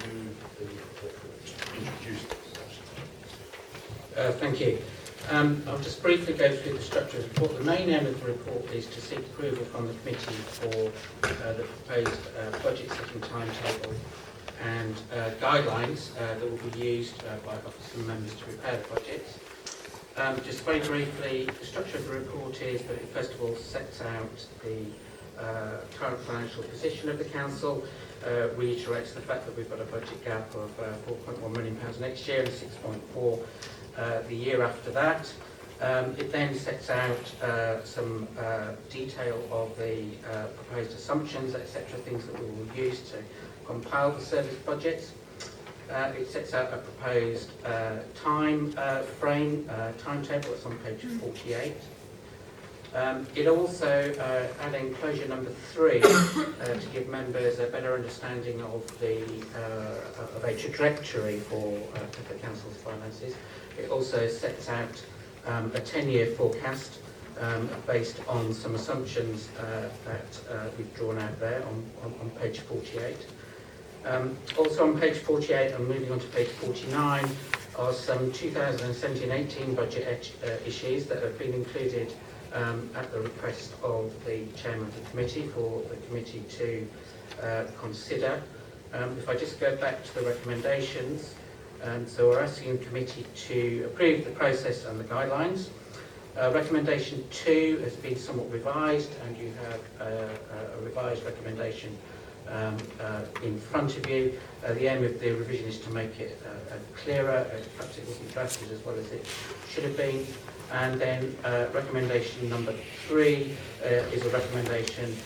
move the report, introduce this. Thank you. I'll just briefly go through the structure of the report. The main aim of the report is to seek approval from the committee for the proposed budget setting timetable and guidelines that will be used by officers and members to prepare the budgets. Just very briefly, the structure of the report is that it first of all sets out the current financial position of the council, reiterates the fact that we've got a budget gap of £4.1 million next year and 6.4 the year after that. It then sets out some detail of the proposed assumptions, etc., things that we will use to compile the service budgets. It sets out a proposed timetable, it's on page 48. It also added enclosure number 3 to give members a better understanding of a trajectory for the council's finances. It also sets out a 10-year forecast based on some assumptions that we've drawn out there on page 48. Also on page 48 and moving on to page 49 are some 2017-18 budget issues that have been included at the request of the chairman of the committee for the committee to consider. If I just go back to the recommendations, so we're asking the committee to approve the process and the guidelines. Recommendation 2 has been somewhat revised, and you have a revised recommendation in front of you. The aim of the revision is to make it clearer. Perhaps it wasn't drafted as well as it should have been. And then recommendation number 3 is a recommendation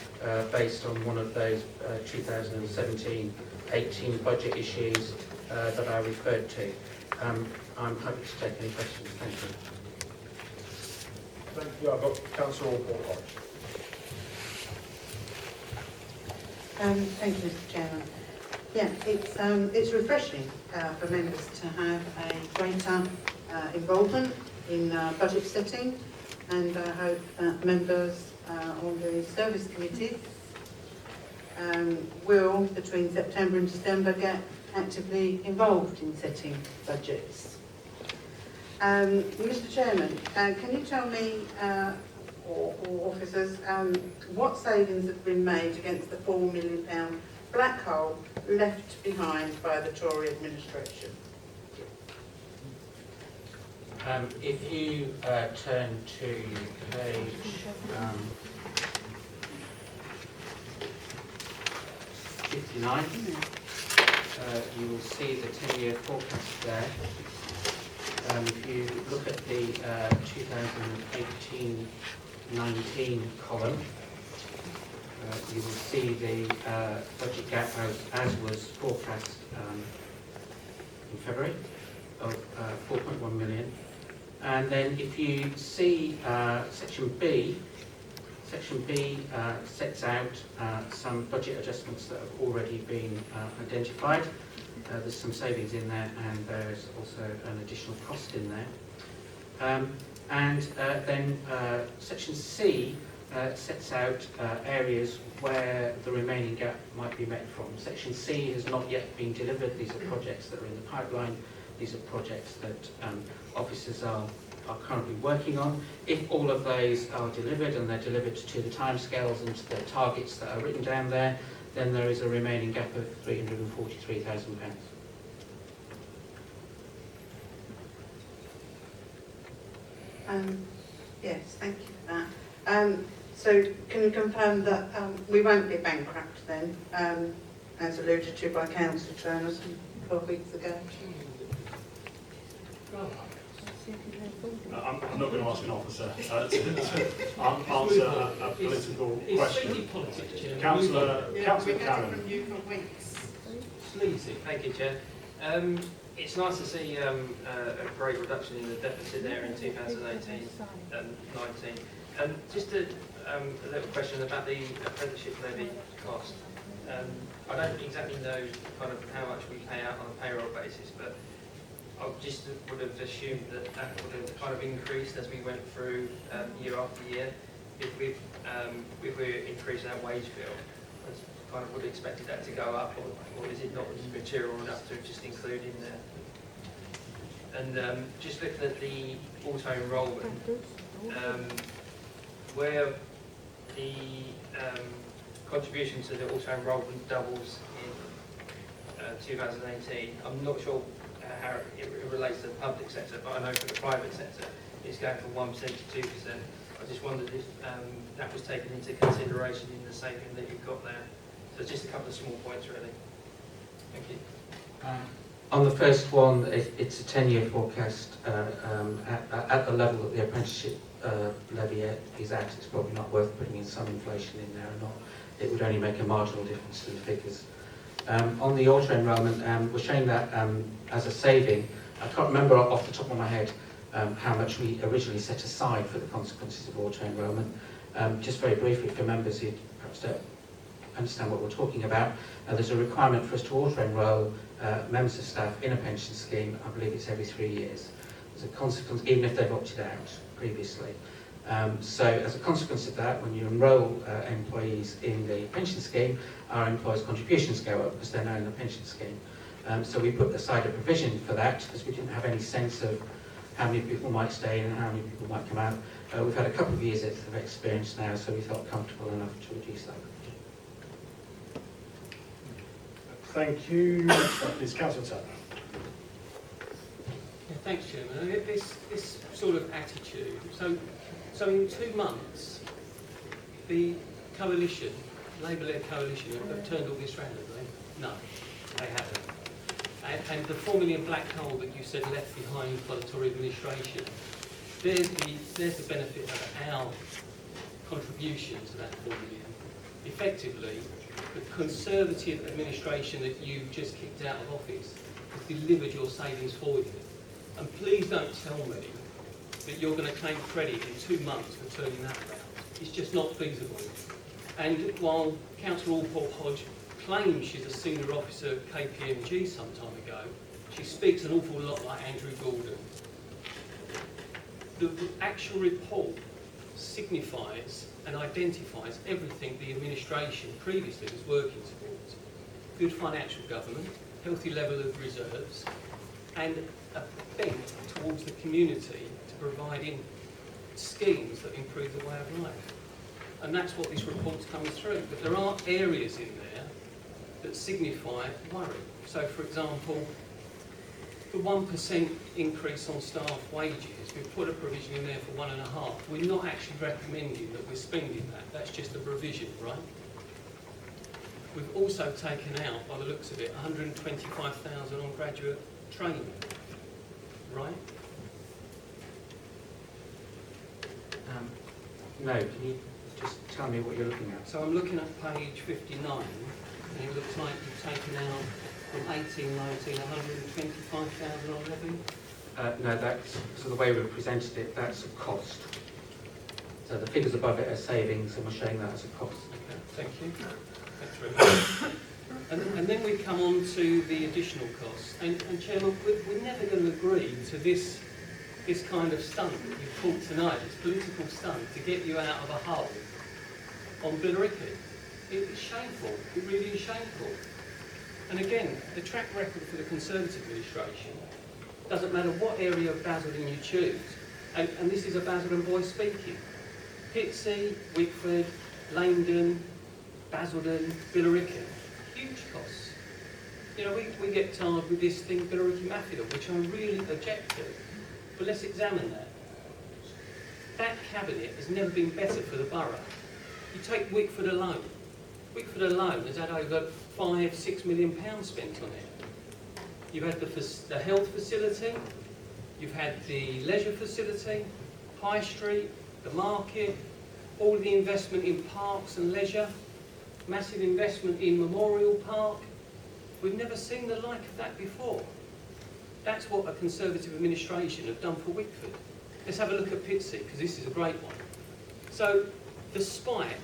based on one of those 2017-18 budget issues that I referred to. I'm happy to take any questions. Thank you. Thank you. I've got Councillor Hall. Thank you, Mr. Chairman. Yeah, it's refreshing for members to have a greater involvement in budget setting, and I hope that members on the service committees will, between September and December, get actively involved in setting budgets. Mr. Chairman, can you tell me, or officers, what savings have been made against the £4 million black hole left behind by the Tory administration? If you turn to page 59, you will see the 10-year forecast there. If you look at the 2018-19 column, you will see the budget gap as was forecast in February of 4.1 million. And then if you see section B sets out some budget adjustments that have already been identified. There's some savings in there, and there's also an additional cost in there. Then section C sets out areas where the remaining gap might be met from. Section C has not yet been delivered. These are projects that are in the pipeline. These are projects that officers are currently working on. If all of those are delivered, and they're delivered to the timescales and to the targets that are written down there, then there is a remaining gap of £343,000. Yes, thank you for that. So can you confirm that we won't be bankrupt then, as alluded to by Councillor Turner some 12 weeks ago? I'm not going to ask an officer to answer a political question. Councillor Cannon. Sleazy. Thank you, Chair. It's nice to see a great reduction in the deficit there in 2018-19. Just a little question about the apprenticeship levy cost. I don't exactly know kind of how much we pay out on a payroll basis, but I just would have assumed that that would have kind of increased as we went through year after year. If we're increasing our wage bill, that's kind of would have expected that to go up, or is it not material enough to just include in there? And just looking at the auto-enrolment, where the contribution to the auto-enrolment doubles in 2018, I'm not sure how it relates to the public sector, but I know for the private sector it's going from 1% to 2%. I just wondered if that was taken into consideration in the saving that you've got there. So just a couple of small points really. Thank you. On the first one, it's a 10-year forecast at the level that the apprenticeship levy is at. It's probably not worth putting in some inflation in there or not. It would only make a marginal difference to the figures. On the auto-enrolment, we're showing that as a saving. I can't remember off the top of my head how much we originally set aside for the consequences of auto-enrolment. Just very briefly for members who perhaps don't understand what we're talking about, there's a requirement for us to auto-enrol members of staff in a pension scheme. I believe it's every 3 years. As a consequence, even if they've opted out previously. So as a consequence of that, when you enrol employees in the pension scheme, our employers' contributions go up because they're now in the pension scheme. So we put aside a provision for that because we didn't have any sense of how many people might stay in and how many people might come out. We've had a couple of years of experience now, so we felt comfortable enough to reduce that provision. Thank you. Next up is Councillor Turner. Yeah, thanks, Chairman. This sort of attitude. So in 2 months, the coalition, Labour-led coalition, have turned all this round, have they? No, they haven't. And the 4 million black hole that you said left behind by the Tory administration, there's the benefit of our contribution to that 4 million. Effectively, the Conservative administration that you just kicked out of office has delivered your savings for you. And please don't tell me that you're going to claim credit in 2 months for turning that around. It's just not feasible. And while Councillor Allport-Hodge claims she's a senior officer at KPMG some time ago, she speaks an awful lot like Andrew Gordon. The actual report signifies and identifies everything the administration previously was working towards. Good financial government, healthy level of reserves, and a bent towards the community to providing schemes that improve the way of life. And that's what this report's coming through. But there are areas in there that signify worry. So, for example, the 1% increase on staff wages, we've put a provision in there for 1.5%. We're not actually recommending that we're spending that. That's just a provision, right? We've also taken out, by the looks of it, 125,000 on graduate training, right? No, can you just tell me what you're looking at? So I'm looking at page 59, and it looks like you've taken out from 18-19 125,000 on levy. No, that's, so the way we've presented it, that's a cost. So the figures above it are savings, and we're showing that as a cost. Okay, thank you. Thanks very much. And then we come on to the additional costs. And Chairman, we're never going to agree to this kind of stunt that you've pulled tonight, this political stunt to get you out of a hole on Billericay. It's shameful. It really is shameful. And again, the track record for the Conservative administration, doesn't matter what area of Basildon you choose, and this is a Basildon boy speaking. Pitsea, Wickford, Langdon, Basildon, Billericay, huge costs. You know, we get tarred with this thing, Billericay Mafia, which I really object to. But let's examine that. That cabinet has never been better for the borough. You take Wickford alone. Wickford alone has had over £5-6 million spent on it. You've had the health facility, you've had the leisure facility, High Street, the market, all the investment in parks and leisure, massive investment in Memorial Park. We've never seen the like of that before. That's what a Conservative administration have done for Wickford. Let's have a look at Pitsea, because this is a great one. So the spite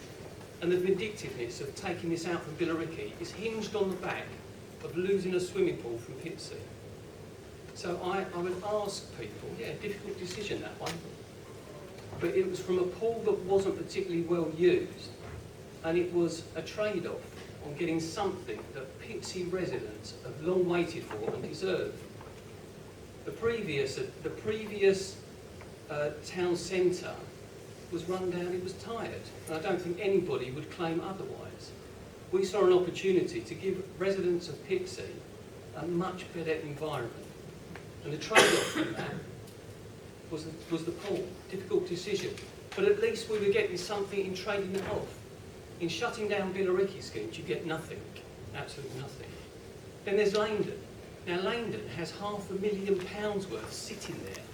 and the vindictiveness of taking this out from Billericay is hinged on the back of losing a swimming pool from Pitsea. So I would ask people, yeah, difficult decision that one, but it was from a pool that wasn't particularly well used, and it was a trade-off on getting something that Pitsea residents have long waited for and deserve. The previous town centre was run down, it was tired, and I don't think anybody would claim otherwise. We saw an opportunity to give residents of Pitsea a much better environment, and the trade-off from that was the poor, difficult decision. But at least we were getting something in trading it off. In shutting down Billericay schemes, you get nothing, absolutely nothing. Then there's Langdon. Now Langdon has £500,000 worth sitting there,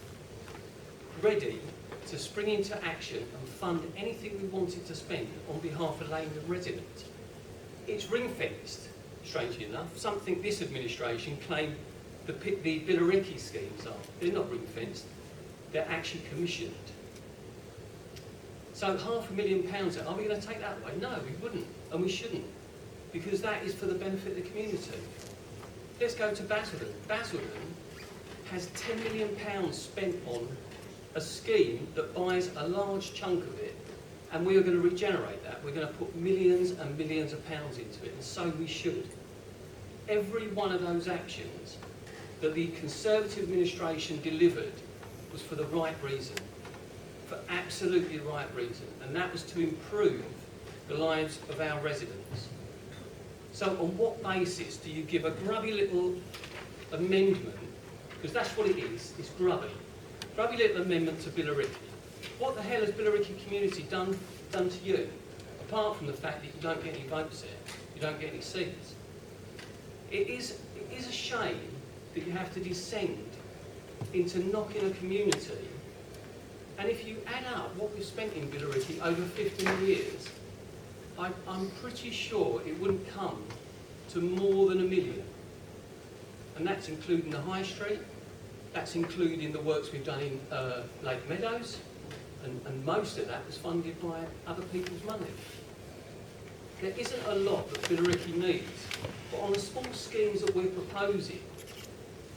ready to spring into action and fund anything we wanted to spend on behalf of Langdon residents. It's ring-fenced, strangely enough, something this administration claimed the Billericay schemes are. They're not ring-fenced, they're actually commissioned. So £500,000, are we going to take that away? No, we wouldn't, and we shouldn't, because that is for the benefit of the community. Let's go to Basildon. Basildon has £10 million spent on a scheme that buys a large chunk of it, and we are going to regenerate that. We're going to put millions and millions of pounds into it, and so we should. Every one of those actions that the Conservative administration delivered was for the right reason, for absolutely the right reason, and that was to improve the lives of our residents. So on what basis do you give a grubby little amendment, because that's what it is, it's grubby little amendment to Billericay? What the hell has Billericay community done to you, apart from the fact that you don't get any votes there, you don't get any seats? It is a shame that you have to descend into knocking a community, and if you add up what we've spent in Billericay over 15 years, I'm pretty sure it wouldn't come to more than £1 million. And that's including the High Street, that's including the works we've done in Lake Meadows, and most of that was funded by other people's money. There isn't a lot that Billericay needs, but on the small schemes that we're proposing,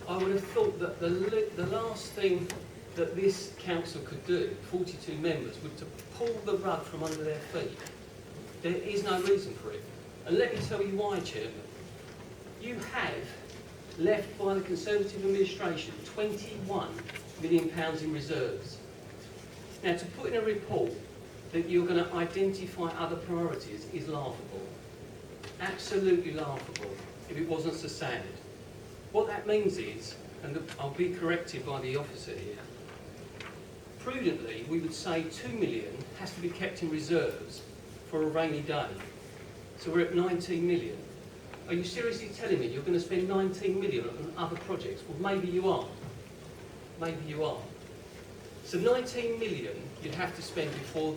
I would have thought that the last thing that this council could do, 42 members, would to pull the rug from under their feet. There is no reason for it. And let me tell you why, Chairman. You have left by the Conservative administration £21 million in reserves. Now, to put in a report that you're going to identify other priorities is laughable. Absolutely laughable, if it wasn't so sad. What that means is, and I'll be corrected by the officer here, prudently we would say £2 million has to be kept in reserves for a rainy day. So we're at 19 million. Are you seriously telling me you're going to spend 19 million on other projects? Well, maybe you are. Maybe you are. So 19 million you'd have to spend before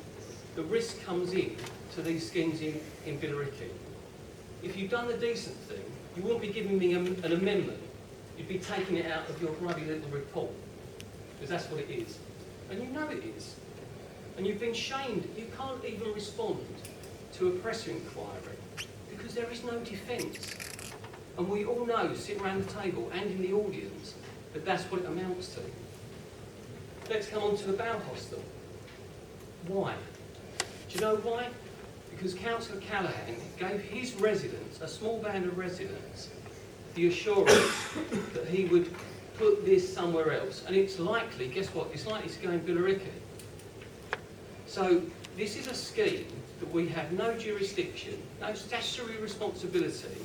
the risk comes in to these schemes in Billericay. If you've done the decent thing, you wouldn't be giving me an amendment. You'd be taking it out of your grubby little report, because that's what it is. And you know it is. And you've been shamed. You can't even respond to a press inquiry because there is no defence. And we all know, sitting around the table and in the audience, that that's what it amounts to. Let's come on to the Bow Hostel. Why? Do you know why? Because Councillor Callaghan gave his residents, a small band of residents, the assurance that he would put this somewhere else. And it's likely, guess what, it's likely to go in Billericay. So this is a scheme that we have no jurisdiction, no statutory responsibility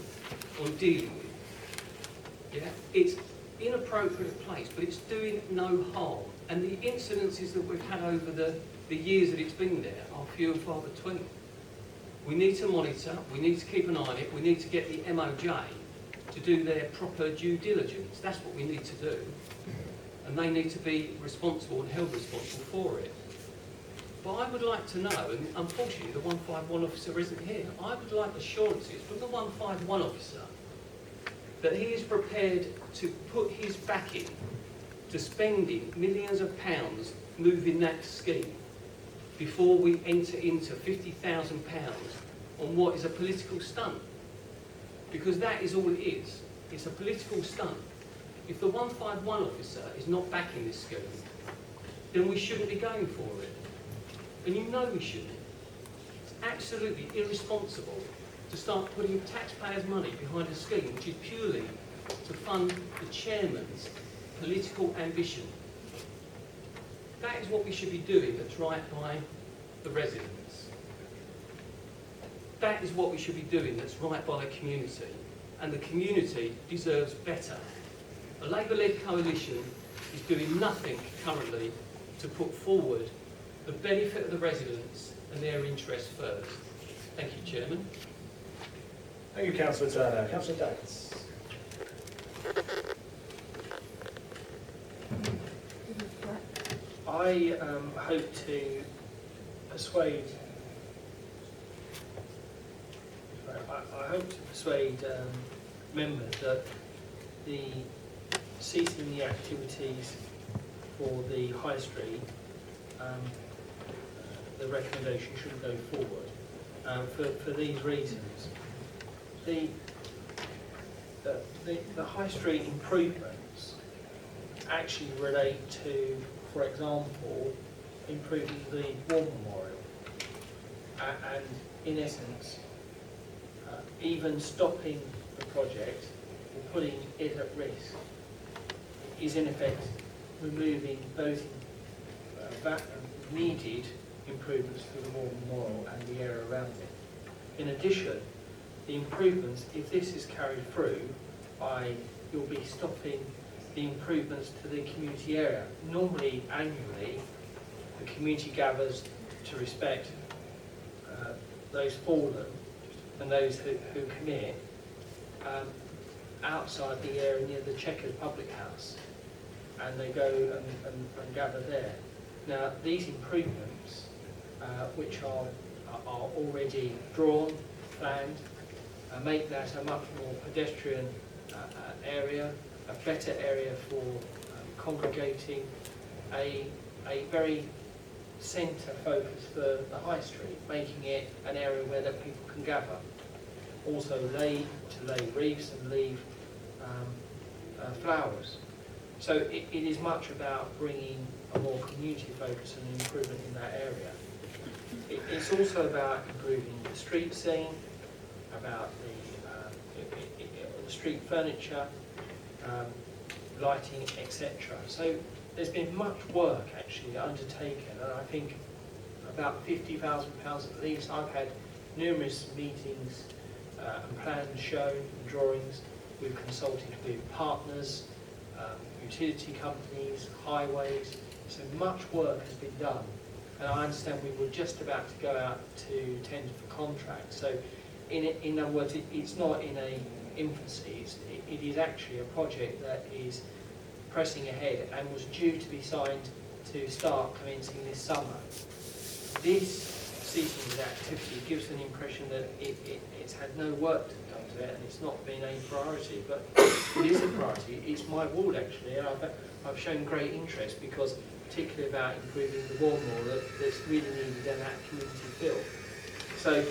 on dealing with. Yeah? It's inappropriate place, but it's doing no harm. And the incidences that we've had over the years that it's been there are few and far between. We need to monitor, we need to keep an eye on it, we need to get the MOJ to do their proper due diligence. That's what we need to do. And they need to be responsible and held responsible for it. But I would like to know, and unfortunately the 151 officer isn't here, I would like assurances from the 151 officer that he is prepared to put his backing to spending millions of pounds moving that scheme before we enter into £50,000 on what is a political stunt. Because that is all it is. It's a political stunt. If the 151 officer is not backing this scheme, then we shouldn't be going for it. And you know we shouldn't. It's absolutely irresponsible to start putting taxpayers' money behind a scheme which is purely to fund the chairman's political ambition. That is what we should be doing that's right by the residents. That is what we should be doing that's right by the community. And the community deserves better. A Labour-led coalition is doing nothing currently to put forward the benefit of the residents and their interests first. Thank you, Chairman. Thank you, Councillor Turner. Councillor Davis. I hope to persuade. I hope to persuade members that the ceasing the activities for the High Street, the recommendation should go forward for these reasons. The High Street improvements actually relate to, for example, improving the War Memorial, and in essence, even stopping the project or putting it at risk is in effect removing both needed improvements to the War Memorial and the area around it. In addition, the improvements, if this is carried through, you'll be stopping the improvements to the community area. Normally, annually, the community gathers to respect those fallen and those who commit outside the area near the Chequers Public House, and they go and gather there. Now, these improvements, which are already drawn, planned, make that a much more pedestrian area, a better area for congregating, a very centre focus for the High Street, making it an area where that people can gather. Also lay wreaths and leave flowers. So it is much about bringing a more community focus and improvement in that area. It's also about improving the street scene, about the street furniture, lighting, etc. So there's been much work actually undertaken, and I think about £50,000 at least. I've had numerous meetings and plans shown, and drawings. We've consulted with partners, utility companies, highways. So much work has been done, and I understand we were just about to go out to tender for contracts. So in other words, it's not in a infancy. It is actually a project that is pressing ahead and was due to be signed to start commencing this summer. This ceasing of activity gives an impression that it's had no work to be done to it and it's not been a priority, but it is a priority. It's my ward actually, and I've shown great interest because particularly about improving the War Memorial that's really needed in that community feel. So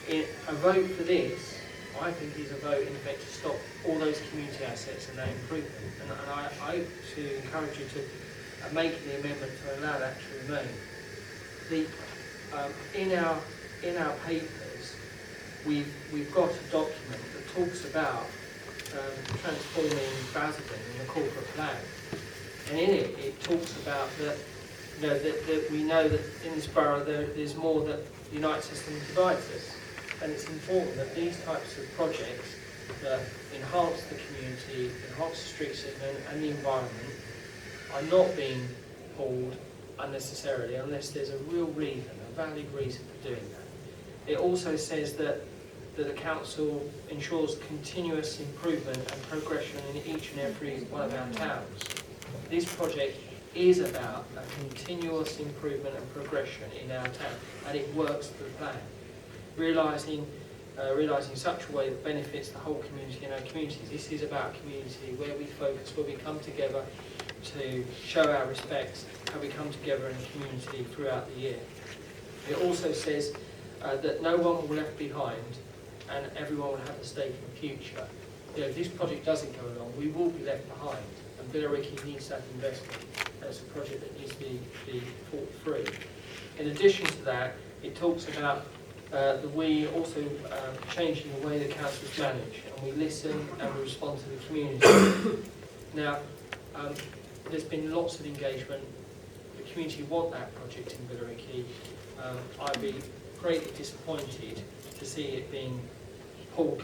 a vote for this, I think, is a vote in effect to stop all those community assets and that improvement. And I hope to encourage you to make the amendment to allow that to remain. In our papers, we've got a document that talks about transforming Basildon in a corporate plan, and in it talks about that we know that in this borough there's more that unites us than divides us. And it's important that these types of projects that enhance the community, enhance the street segment and the environment are not being pulled unnecessarily unless there's a real reason, a valid reason for doing that. It also says that the council ensures continuous improvement and progression in each and every one of our towns. This project is about a continuous improvement and progression in our town, and it works to the plan. Realising such a way that benefits the whole community and our communities. This is about community, where we focus, where we come together to show our respects, how we come together in a community throughout the year. It also says that no one will be left behind and everyone will have a stake in the future. If this project doesn't go along, we will be left behind, and Billericay needs that investment. It's a project that needs to be thought through. In addition to that, it talks about that we also changing the way the council is managed, and we listen and we respond to the community. Now, there's been lots of engagement. The community want that project in Billericay. I'd be greatly disappointed to see it being pulled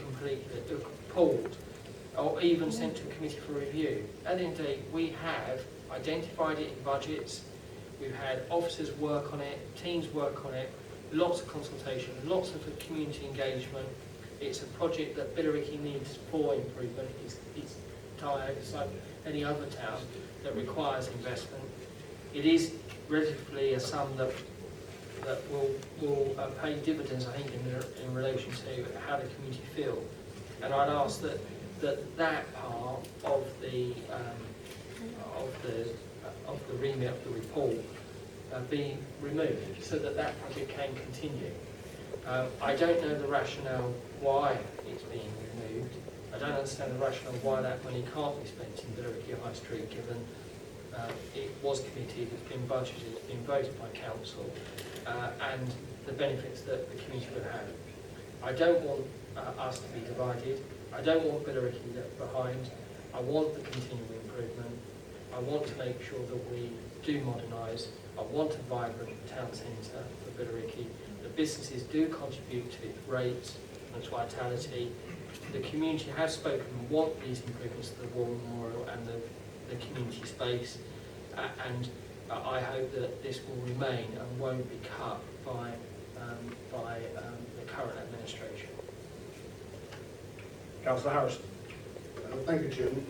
or even sent to a committee for review. At the end of the day, we have identified it in budgets, we've had officers work on it, teams work on it, lots of consultation, lots of community engagement. It's a project that Billericay needs for improvement. It's tired, it's like any other town that requires investment. It is relatively a sum that will pay dividends, I think, in relation to how the community feel. And I'd ask that part of the remit of the report be removed so that project can continue. I don't know the rationale why it's being removed. I don't understand the rationale why that money can't be spent in Billericay High Street, given it was committed, it's been budgeted, it's been voted by council, and the benefits that the community would have. I don't want us to be divided. I don't want Billericay left behind. I want the continuing improvement. I want to make sure that we do modernise. I want a vibrant town centre for Billericay. The businesses do contribute to its rates and its vitality. The community has spoken and want these improvements to the War Memorial and the community space, and I hope that this will remain and won't be cut by the current administration. Councillor Harrison. Thank you, Chairman.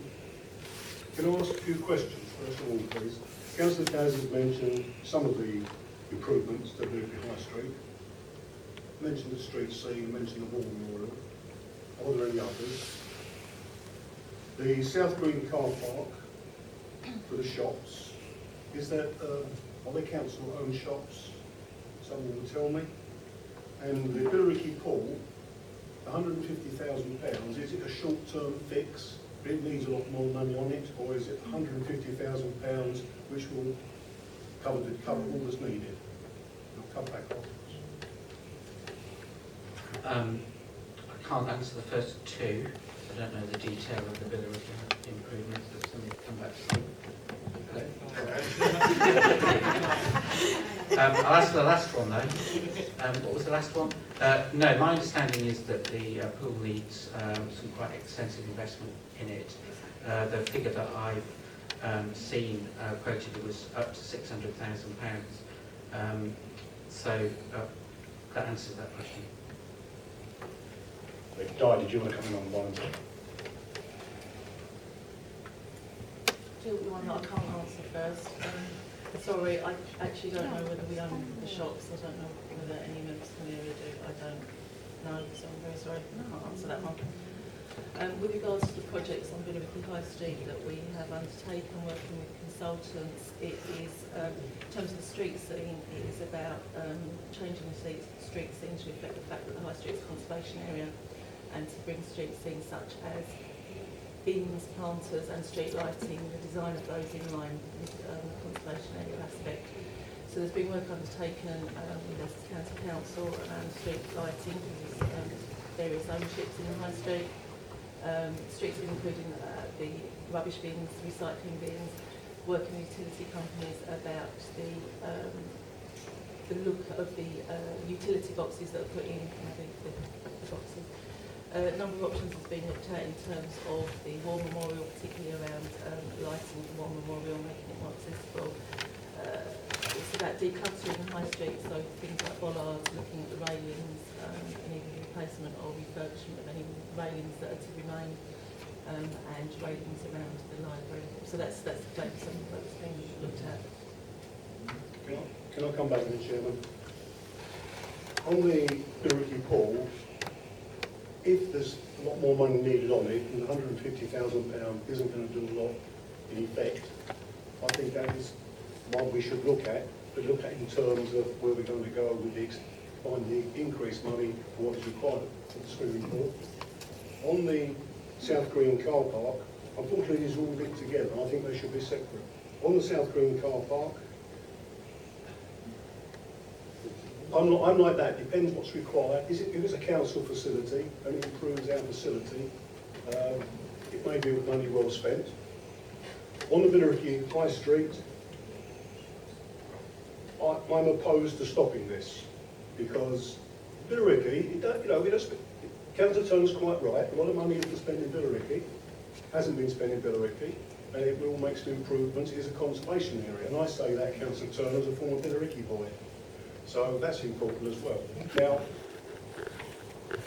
Can I ask a few questions, first of all, please? Councillor Daz has mentioned some of the improvements to Billericay High Street, mentioned the street scene, mentioned the War Memorial. Are there any others? The South Green car park for the shops, is that, are they council-owned shops? Someone will tell me. And the Billericay pool, £150,000, is it a short-term fix? It needs a lot more money on it, or is it £150,000 which will cover all that's needed? I'll come back afterwards. I can't answer the first two. I don't know the detail of the Billericay improvements, but somebody come back to me. I'll answer the last one though. What was the last one? No, my understanding is that the pool needs some quite extensive investment in it. The figure that I've seen quoted was up to £600,000. So that answers that question. Di, did you want to come in on one? Do the one that I can't answer first. Sorry, I actually don't know whether we own the shops. I don't know whether any members from the area do. I don't know, so I'm very sorry. I can't answer that one. With regards to the projects on Billericay High Street that we have undertaken working with consultants, it is, in terms of the street scene, it is about changing the street scene to reflect the fact that the High Street is a conservation area, and to bring street scenes such as bins, planters and street lighting, the design of those in line with the conservation area aspect. So there's been work undertaken with the County Council around street lighting, various ownerships in the High Street, streets including the rubbish bins, recycling bins, working with utility companies about the look of the utility boxes that are put in the boxes. A number of options has been looked at in terms of the War Memorial, particularly around lighting the War Memorial, making it more accessible. It's about decluttering the High Street, so things like bollards, looking at the railings, and even replacement or refurbishment of any railings that are to remain, and railings around the library. So that's the focus of what's being looked at. Can I come back to the Chairman? On the Billericay pool, if there's a lot more money needed on it, and £150,000 isn't going to do a lot in effect, I think that is one we should look at, but look at in terms of where we're going to go with find the increased money for what is required for the swimming pool. On the South Green car park, unfortunately these are all linked together, I think they should be separate. On the South Green car park, I'm like that, depends what's required. If it's a council facility and it improves our facility, it may be money well spent. On the Billericay High Street, I'm opposed to stopping this because Billericay, Councillor Turner's quite right, a lot of money isn't spent in Billericay, hasn't been spent in Billericay, and it will make some improvements. It is a conservation area, and I say that Councillor Turner's a former Billericay boy. So that's important as well. Now,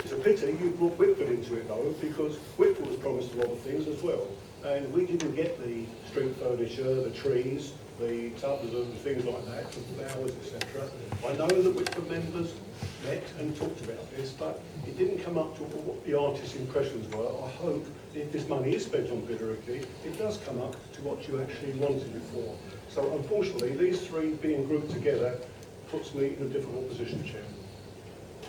it's a pity you brought Whitford into it though, because Whitford was promised a lot of things as well. And we didn't get the street furniture, the trees, the tubs and things like that, the flowers, etc. I know that Whitford members met and talked about this, but it didn't come up to what the artist's impressions were. I hope if this money is spent on Billericay, it does come up to what you actually wanted before. So unfortunately, these three being grouped together puts me in a difficult position, Chair.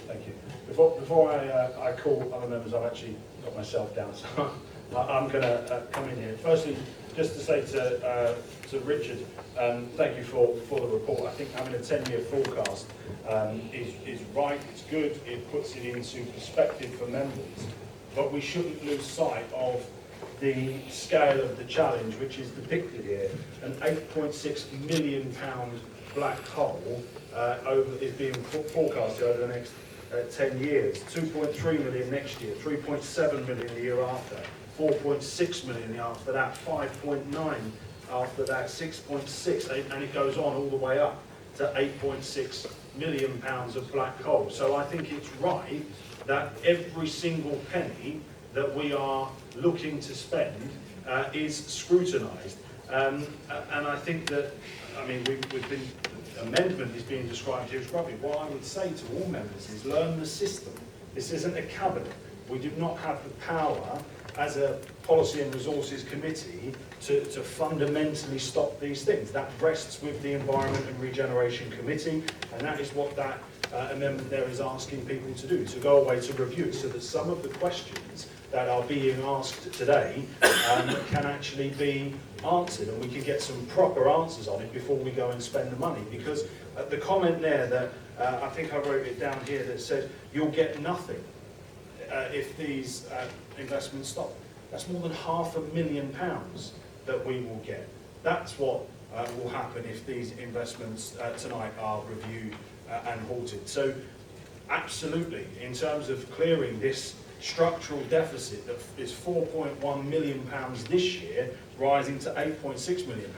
Thank you. Before I call other members, I've actually got myself down, so I'm going to come in here. Firstly, just to say to Richard, thank you for the report. I think having a 10-year forecast is right, it's good, it puts it into perspective for members, but we shouldn't lose sight of the scale of the challenge, which is depicted here. An £8.6 million black hole is being forecasted over the next 10 years. 2.3 million next year, 3.7 million the year after, 4.6 million the year after that, 5.9 after that, 6.6, and it goes on all the way up to 8.6 million pounds of black coal. So I think it's right that every single penny that we are looking to spend is scrutinised. And I think that, I mean, we've been, amendment is being described here as rubbish. What I would say to all members is learn the system. This isn't a cabinet. We do not have the power as a Policy and Resources Committee to fundamentally stop these things. That rests with the Environment and Regeneration Committee, and that is what that amendment there is asking people to do, to go away to review, so that some of the questions that are being asked today can actually be answered, and we can get some proper answers on it before we go and spend the money. Because the comment there that, I think I wrote it down here, that said, you'll get nothing if these investments stop. That's more than £500,000 that we will get. That's what will happen if these investments tonight are reviewed and halted. So absolutely, in terms of clearing this structural deficit that is £4.1 million this year, rising to £8.6 million,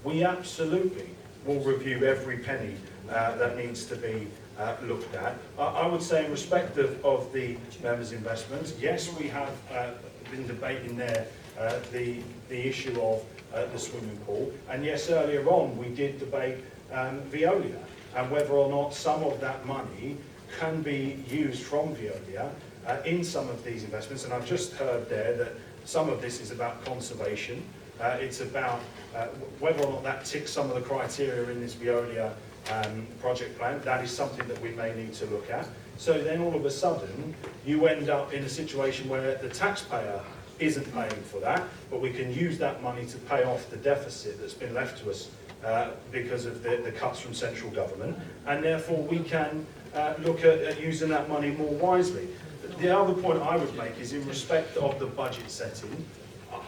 we absolutely will review every penny that needs to be looked at. I would say in respect of the members' investments, yes, we have been debating there the issue of the swimming pool, and yes, earlier on we did debate Veolia and whether or not some of that money can be used from Veolia in some of these investments. And I've just heard there that some of this is about conservation. It's about whether or not that ticks some of the criteria in this Veolia project plan. That is something that we may need to look at. So then all of a sudden you end up in a situation where the taxpayer isn't paying for that, but we can use that money to pay off the deficit that's been left to us because of the cuts from central government, and therefore we can look at using that money more wisely. The other point I would make is in respect of the budget setting.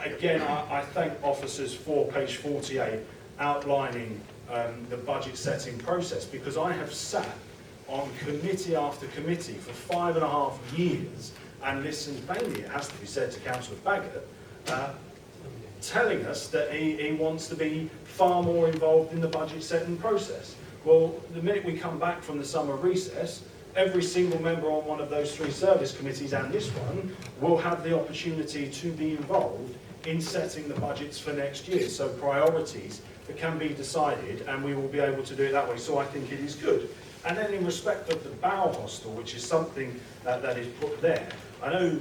Again, I thank officers for page 48 outlining the budget setting process, because I have sat on committee after committee for 5.5 years and listened, mainly it has to be said, to Councillor Baggott, telling us that he wants to be far more involved in the budget setting process. Well, the minute we come back from the summer recess, every single member on one of those three service committees and this one will have the opportunity to be involved in setting the budgets for next year. So priorities that can be decided, and we will be able to do it that way. So I think it is good. And then in respect of the Bow Hostel, which is something that is put there, I know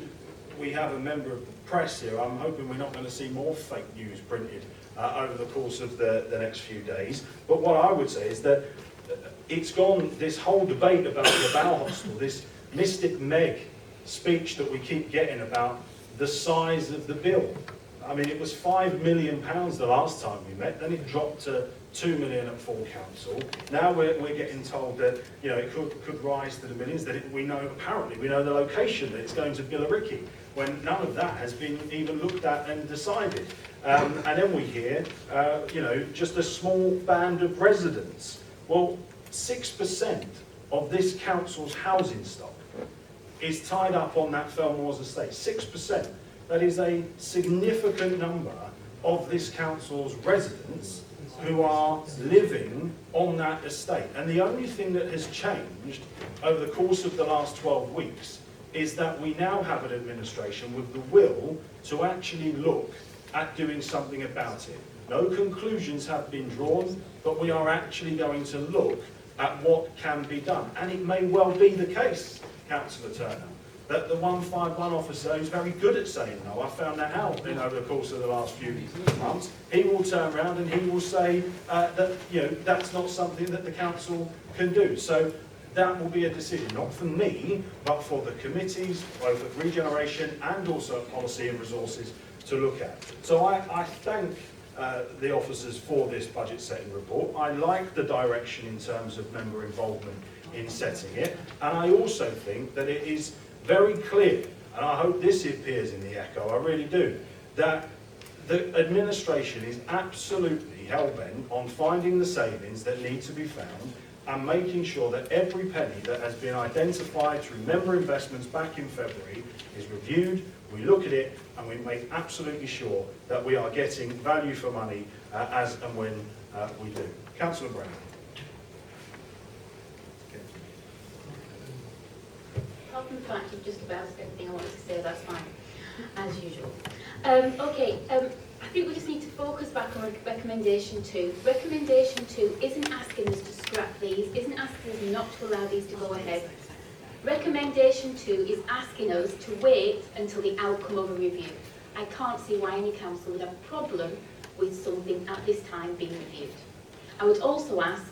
we have a member of the press here. I'm hoping we're not going to see more fake news printed over the course of the next few days. But what I would say is that it's gone, this whole debate about the Bow Hostel, this Mystic Meg speech that we keep getting about the size of the bill. I mean, it was £5 million the last time we met, then it dropped to 2 million at full council. Now we're getting told that, you know, it could rise to the millions, that we know the location, that it's going to Billericay, when none of that has been even looked at and decided. And then we hear, you know, just a small band of residents. Well, 6% of this council's housing stock is tied up on that Felmore's estate. 6%. That is a significant number of this council's residents who are living on that estate. And the only thing that has changed over the course of the last 12 weeks is that we now have an administration with the will to actually look at doing something about it. No conclusions have been drawn, but we are actually going to look at what can be done. And it may well be the case, Councillor Turner, that the 151 officer is very good at saying no. I found that out over the course of the last few months. He will turn around and he will say that, you know, that's not something that the council can do. So that will be a decision, not for me, but for the committees, both of regeneration and also policy and resources, to look at. So I thank the officers for this budget setting report. I like the direction in terms of member involvement in setting it, and I also think that it is very clear, and I hope this appears in the echo, I really do, that the administration is absolutely hell-bent on finding the savings that need to be found and making sure that every penny that has been identified through member investments back in February is reviewed, we look at it, and we make absolutely sure that we are getting value for money as and when we do. Councillor Brown. Apart from the fact you've just about everything I wanted to say, that's fine, as usual. I think we just need to focus back on recommendation 2. Recommendation 2 isn't asking us to scrap these, isn't asking us not to allow these to go ahead. Recommendation 2 is asking us to wait until the outcome of a review. I can't see why any council would have a problem with something at this time being reviewed. I would also ask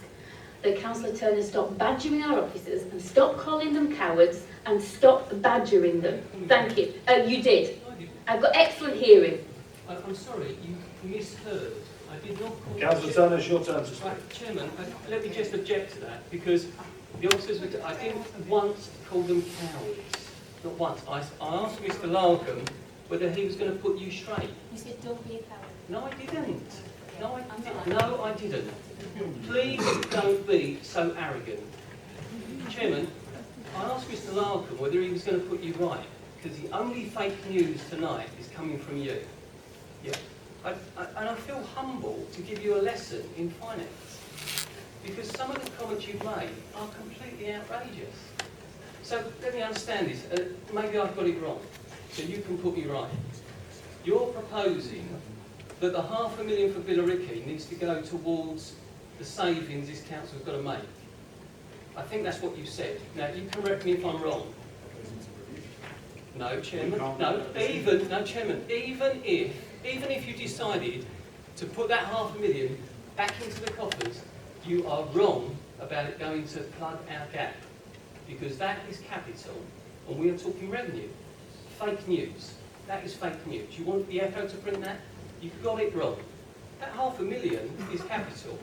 that Councillor Turner stop badgering our officers and stop calling them cowards and stop badgering them. Thank you. You did. I've got excellent hearing. I'm sorry, you misheard. I did not call... Councillor Turner, it's your turn to speak. Right, Chairman, let me just object to that, because the officers were... I didn't once call them cowards. Not once. I asked Mr. Larkham whether he was going to put you straight. You said don't be a coward. No, I didn't. No, I didn't. Please don't be so arrogant. Chairman, I asked Mr. Larkham whether he was going to put you right, because the only fake news tonight is coming from you. Yeah. And I feel humble to give you a lesson in finance, because some of the comments you've made are completely outrageous. So let me understand this. Maybe I've got it wrong, so you can put me right. You're proposing that the £500,000 for Billericay needs to go towards the savings this council's got to make. I think that's what you said. Now, you correct me if I'm wrong. No, Chairman. No, Chairman. Even if you decided to put that £500,000 back into the coffers, you are wrong about it going to plug our gap, because that is capital, and we are talking revenue. Fake news. That is fake news. You want the Echo to print that? You've got it wrong. That £500,000 is capital.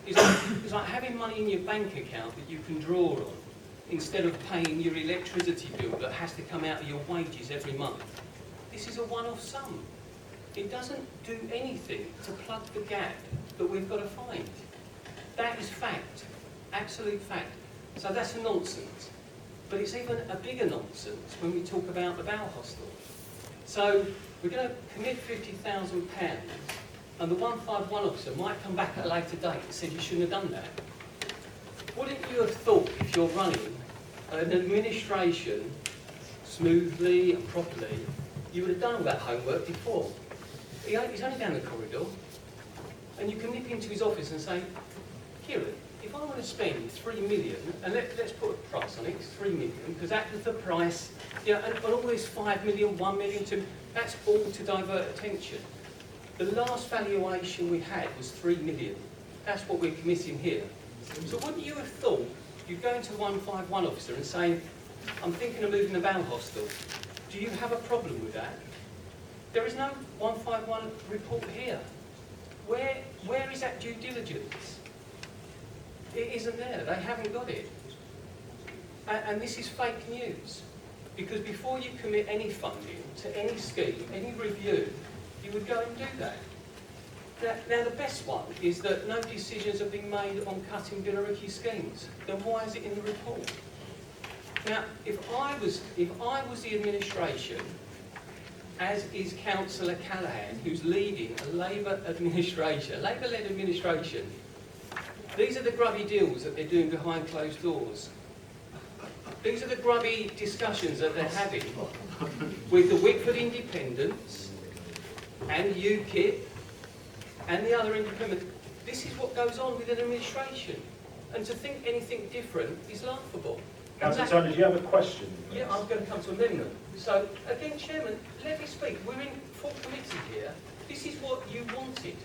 It's like having money in your bank account that you can draw on, instead of paying your electricity bill that has to come out of your wages every month. This is a one-off sum. It doesn't do anything to plug the gap that we've got to find. That is fact, absolute fact. So that's a nonsense. But it's even a bigger nonsense when we talk about the Bow Hostel. So we're going to commit £50,000, and the 151 officer might come back at a later date and say you shouldn't have done that. Wouldn't you have thought, if you're running an administration smoothly and properly, you would have done all that homework before? He's only down the corridor, and you can nip into his office and say, Kieran, if I want to spend 3 million, and let's put a price on it, it's 3 million, because that was the price, you know, and all this 5 million, 1 million, 2, that's all to divert attention. The last valuation we had was 3 million. That's what we're committing here. So wouldn't you have thought you'd go into the 151 officer and say, I'm thinking of moving the Bow Hostel. Do you have a problem with that? There is no 151 report here. Where is that due diligence? It isn't there. They haven't got it. And this is fake news. Because before you commit any funding to any scheme, any review, you would go and do that. Now the best one is that no decisions have been made on cutting Billericay schemes. Then why is it in the report? Now, if I was the administration, as is Councillor Callaghan, who's leading a Labour administration, a Labour-led administration, these are the grubby deals that they're doing behind closed doors. These are the grubby discussions that they're having with the Wickford Independents and UKIP and the other independents. This is what goes on with an administration. And to think anything different is laughable. Councillor Turner, do you have a question? Yeah, I'm going to come to amendment. So, again, Chairman, let me speak. We're in full committee here. This is what you wanted.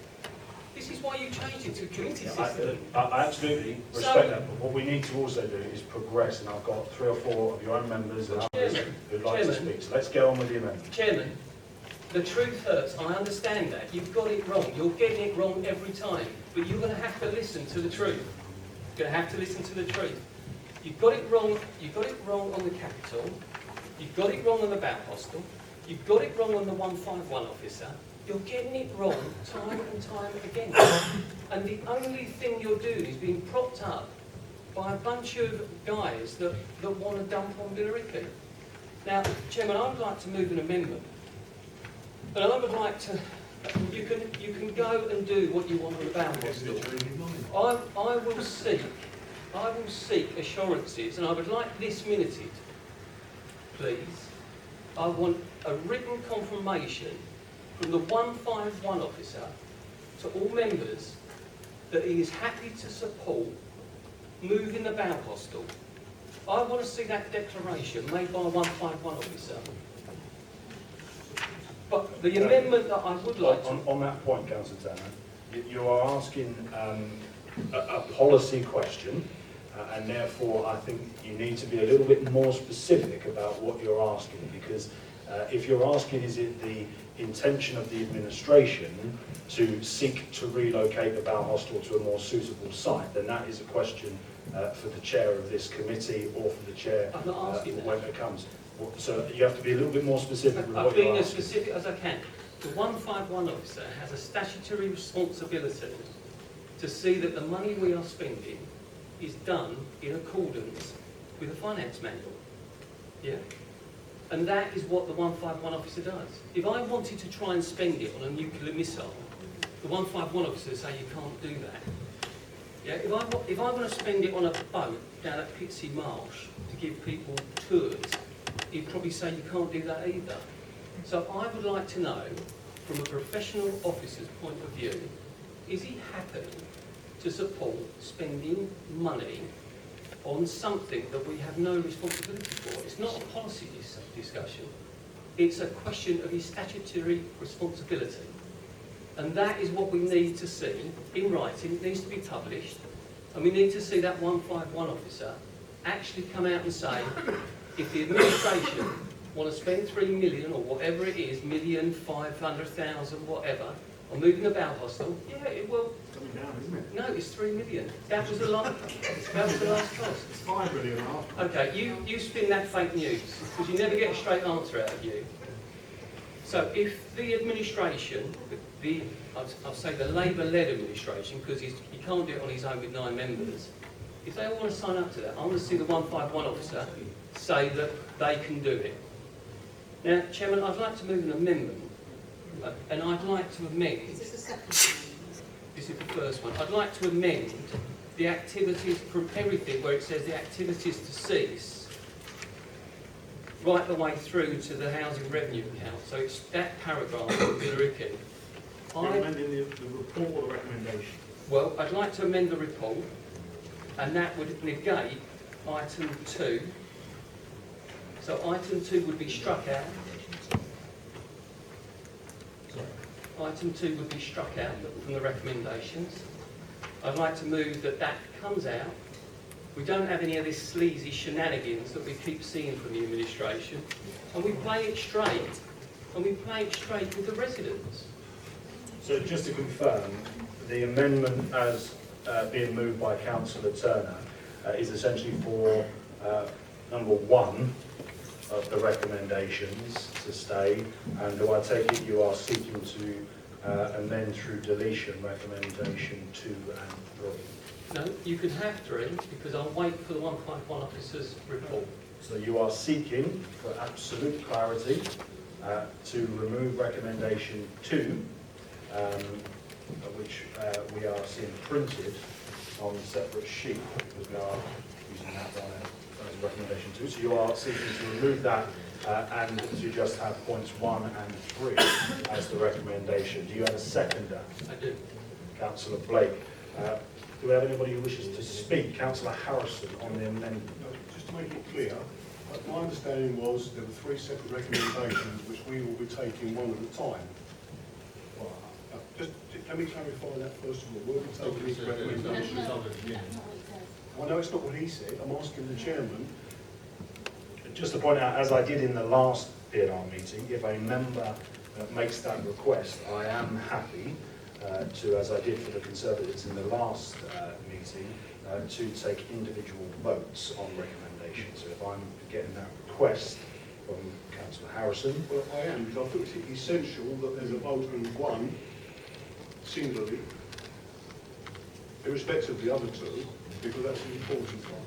This is why you changed it to committee system. I absolutely respect that, but what we need to also do is progress, and I've got 3 or 4 of your own members and others who'd like to speak. So let's get on with the amendment. Chairman, the truth hurts. I understand that. You've got it wrong. You're getting it wrong every time. But you're going to have to listen to the truth. You're going to have to listen to the truth. You've got it wrong. You've got it wrong on the capital. You've got it wrong on the Bout Hostel. You've got it wrong on the 151 officer. You're getting it wrong time and time again. And the only thing you're doing is being propped up by a bunch of guys that want to dump on Billericay. Now, Chairman, I would like to move an amendment. And I would like to, you can go and do what you want on the Bout Hostel. I will seek assurances, and I would like this minuted, please. I want a written confirmation from the 151 officer to all members that he is happy to support moving the Bout Hostel. I want to see that declaration made by a 151 officer. But the amendment that I would like to... On that point, Councillor Turner, you are asking a policy question, and therefore I think you need to be a little bit more specific about what you're asking, because if you're asking, is it the intention of the administration to seek to relocate the Bout Hostel to a more suitable site, then that is a question for the chair of this committee or for the chair when it comes. So you have to be a little bit more specific with what you're asking. I'm being as specific as I can. The 151 officer has a statutory responsibility to see that the money we are spending is done in accordance with the finance manual. Yeah? And that is what the 151 officer does. If I wanted to try and spend it on a nuclear missile, the 151 officer would say you can't do that. Yeah? If I want to spend it on a boat down at Pitsea Marsh to give people tours, he'd probably say you can't do that either. So I would like to know, from a professional officer's point of view, is he happy to support spending money on something that we have no responsibility for? It's not a policy discussion. It's a question of his statutory responsibility. And that is what we need to see in writing. It needs to be published. And we need to see that 151 officer actually come out and say, if the administration want to spend 3 million or whatever it is, 1,500,000, whatever, on moving the Bout Hostel, yeah, it will. It's coming down, isn't it? No, it's 3 million. That was the last. That was the last cost. It's 5 million after. Okay, you spin that fake news because you never get a straight answer out of you. So if the administration, I'll say the Labour-led administration, because he can't do it on his own with 9 members, if they all want to sign up to that, I want to see the 151 officer say that they can do it. Now, Chairman, I'd like to move an amendment, and I'd like to amend... Is this the second? This is the first one. I'd like to amend the activities from everything where it says the activities to cease, right the way through to the housing revenue account. So it's that paragraph of Billericay. Are you amending the report or the recommendation? Well, I'd like to amend the report, and that would negate item 2. So item 2 would be struck out. Item 2 would be struck out from the recommendations. I'd like to move that that comes out. We don't have any of this sleazy shenanigans that we keep seeing from the administration, and we play it straight. and we play it straight with the residents. So just to confirm, the amendment as being moved by Councillor Turner is essentially for number 1 of the recommendations to stay, and do I take it you are seeking to amend through deletion recommendation 2 and 3? No, you can have 3 because I'll wait for the 151 officer's report. So you are seeking, for absolute clarity, to remove recommendation 2, which we are seeing printed on a separate sheet, because we are using that one as recommendation 2. So you are seeking to remove that and to just have points 1 and 3 as the recommendation. Do you have a seconder? I do. Councillor Blake. Do we have anybody who wishes to speak? Councillor Harrison on the amendment. Just to make it clear, my understanding was there were 3 separate recommendations which we will be taking one at a time. Just let me clarify that first of all. Will we take these recommendations? I know it's not what he said. I'm asking the chairman. Just to point out, as I did in the last PNR meeting, if a member makes that request, I am happy to, as I did for the Conservatives in the last meeting, to take individual votes on recommendations. So if I'm getting that request from Councillor Harrison. Well, I am, because I thought it's essential that there's a vote on one singularly, irrespective of the other 2, because that's an important one.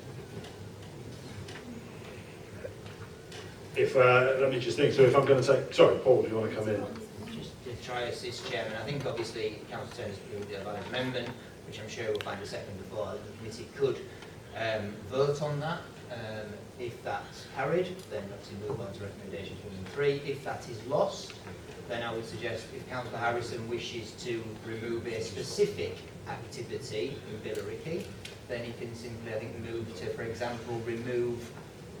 If let me just think. So if I'm going to take, sorry, Paul, do you want to come in? Just to try assist Chairman, I think obviously Councillor Turner's moved a valid amendment, which I'm sure we'll find a second before the committee could vote on that. If that's carried, then obviously move on to recommendations 1 and 3. If that is lost, then I would suggest if Councillor Harrison wishes to remove a specific activity in Billericay, then he can simply, I think, move to, for example, remove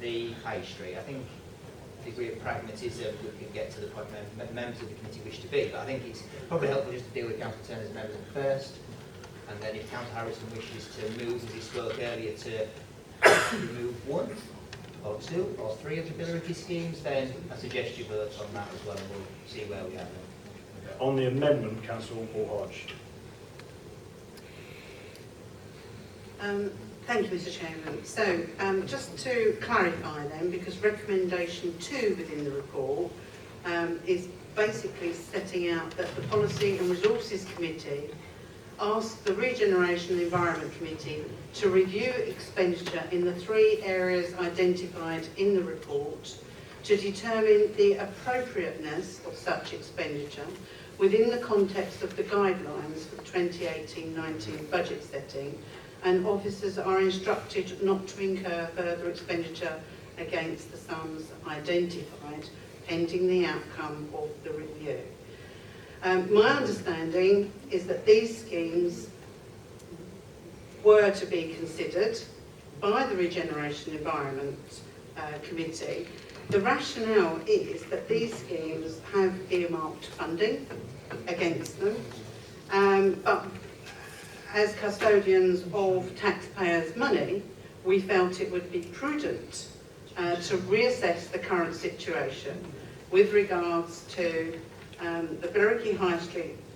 the High Street. I think degree of pragmatism we can get to the point where members of the committee wish to be, but I think it's probably helpful just to deal with Councillor Turner's amendment first, and then if Councillor Harrison wishes to move, as he spoke earlier, to remove 1 or 2 or 3 of the Billericay schemes, then I suggest you vote on that as well, and we'll see where we are then. On the amendment, Councillor Hodge. Thank you, Mr Chairman. So, just to clarify then, because recommendation 2 within the report is basically setting out that the Policy and Resources Committee asked the Regeneration and Environment Committee to review expenditure in the 3 areas identified in the report to determine the appropriateness of such expenditure within the context of the guidelines for 2018-19 budget setting, and officers are instructed not to incur further expenditure against the sums identified pending the outcome of the review. My understanding is that these schemes were to be considered by the Regeneration Environment Committee. The rationale is that these schemes have earmarked funding against them, but as custodians of taxpayers' money, we felt it would be prudent to reassess the current situation with regards to the Billericay High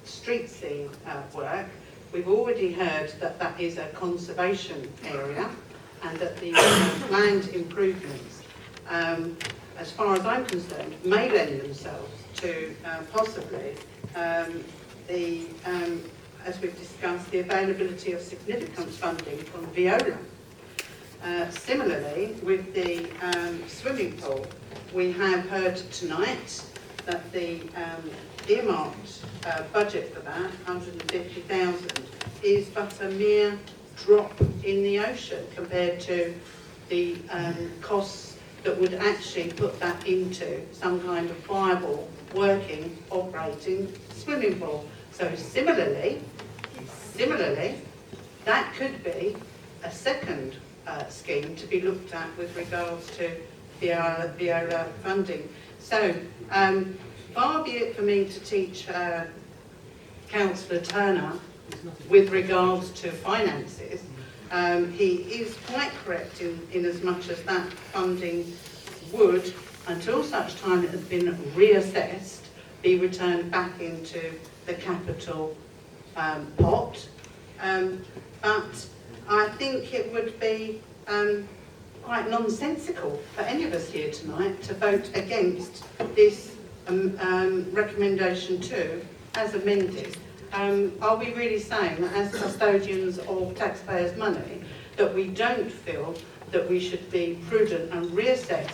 Street scene work. We've already heard that that is a conservation area and that the planned improvements, as far as I'm concerned, may lend themselves to possibly as we've discussed, the availability of significant funding from Viola. Similarly, with the swimming pool, we have heard tonight that the earmarked budget for that, 150,000, is but a mere drop in the ocean compared to the costs that would actually put that into some kind of viable, working, operating swimming pool. So similarly, that could be a second scheme to be looked at with regards to Viola funding. So far be it for me to teach Councillor Turner with regards to finances. He is quite correct in as much as that funding would until such time it has been reassessed, be returned back into the capital pot. But I think it would be quite nonsensical for any of us here tonight to vote against this recommendation 2 as amended. Are we really saying that as custodians of taxpayers' money that we don't feel that we should be prudent and reassess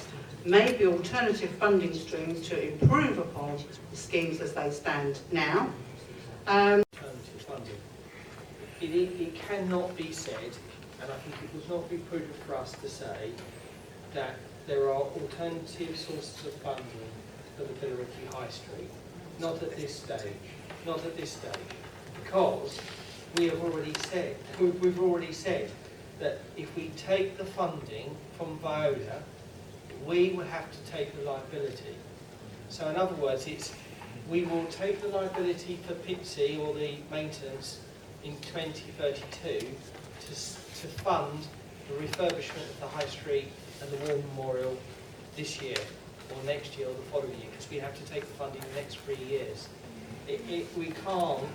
maybe alternative funding streams to improve upon the schemes as they stand now? Alternative funding. It cannot be said, and I think it would not be prudent for us to say, that there are alternative sources of funding for the Billericay High Street. Not at this stage. Not at this stage. Because we've already said that if we take the funding from Viola, we will have to take the liability. So in other words, we will take the liability for Pitsy or the maintenance in 2032 to fund the refurbishment of the High Street and the War Memorial this year or next year or the following year, because we have to take the funding the next 3 years. We can't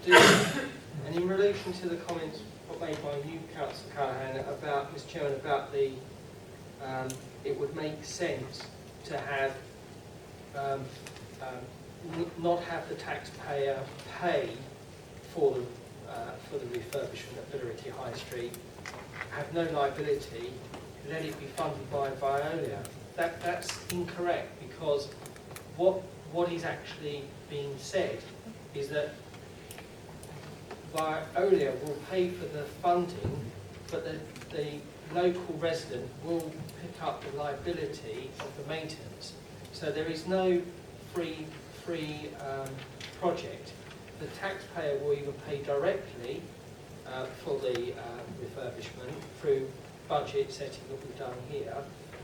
do that. And in relation to the comments made by you, Councillor Callaghan, about, Mr. Chairman, about the it would make sense to have not have the taxpayer pay for the refurbishment of Billericay High Street, have no liability, let it be funded by Viola. That's incorrect, because what is actually being said is that Viola will pay for the funding, but the local resident will pick up the liability of the maintenance. So there is no free project. The taxpayer will either pay directly for the refurbishment through budget setting that we've done here,